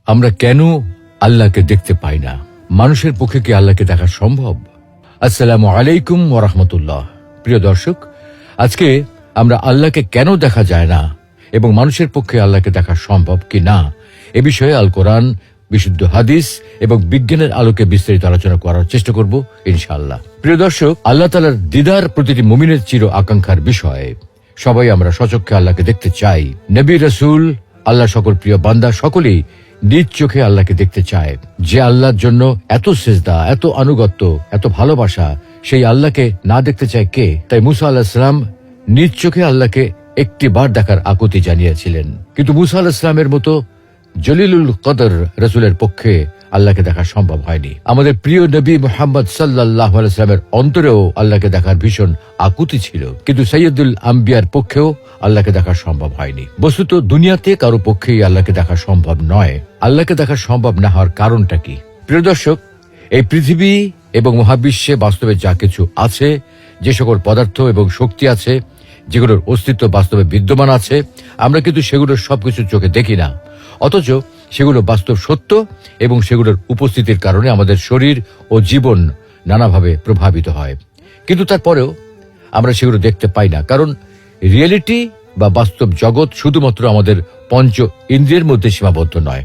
আমরা কেন আল্লাহকে দেখতে পাই না? মানুষের পক্ষে কি আল্লাহকে দেখা সম্ভব? আসসালামু আলাইকুম ওয়া রাহমাতুল্লাহ। প্রিয় দর্শক, আজকে আমরা আল্লাহকে কেন দেখা যায় না এবং মানুষের পক্ষে আল্লাহকে দেখা সম্ভব কি না এ বিষয়ে আল কোরআন, বিশুদ্ধ হাদিস এবং বিজ্ঞানের আলোকে বিস্তারিত আলোচনা করার চেষ্টা করব ইনশাআল্লাহ। প্রিয় দর্শক, আল্লাহ তাআলার দিদার প্রতিটি মুমিনের চির আকাঙ্ক্ষার বিষয়। সবাই আমরা সচক্ষে আল্লাহকে দেখতে চাই। নবী, রাসূল, আল্লাহ সকল প্রিয় বান্দা সকলেই নিজ চোখে আল্লাহকে দেখতে চায়। যে আল্লাহর জন্য এত সিজদা, এত আনুগত্য, এত ভালোবাসা, সেই আল্লাহকে না দেখতে চায় কে? তাই মুসা আলাইহিস সালাম নিজ চোখে আল্লাহকে একটি বার দেখার আকুতি জানিয়েছিলেন। কিন্তু মুসা আলাইহিস সালামের মতো জলিলুল কদর রাসূলের পক্ষে আল্লাহকে দেখা সম্ভব হয়নি। আমাদের প্রিয় নবী মুহাম্মদ সাল্লাল্লাহু আলাইহি ওয়াসাল্লামের অন্তরেও আল্লাহকে দেখার ভীষণ আকুতি ছিল, কিন্তু সাইয়্যিদুল আম্বিয়ার পক্ষেও আল্লাহকে দেখা সম্ভব হয়নি। বস্তুত দুনিয়াতে কারো পক্ষেই আল্লাহকে দেখা সম্ভব নয়। আল্লাহকে দেখা সম্ভব না হওয়ার কারণটা কি? প্রিয় দর্শক, এই পৃথিবী এবং মহাবিশ্বে বাস্তবে যা কিছু আছে, যে সকল পদার্থ এবং শক্তি আছে, যেগুলোর অস্তিত্ব বাস্তবে বিদ্যমান আছে, আমরা কিন্তু সেগুলোর সবকিছু চোখে দেখি না। অথচ সেগুলো বাস্তব সত্য এবং সেগুলোর উপস্থিতির কারণে আমাদের শরীর ও জীবন নানাভাবে প্রভাবিত হয়। কিন্তু তারপরেও আমরা সেগুলো দেখতে পাই না, কারণ রিয়েলিটি বা বাস্তব জগৎ শুধুমাত্র আমাদের পঞ্চ ইন্দ্রিয়ের মধ্যে সীমাবদ্ধ নয়।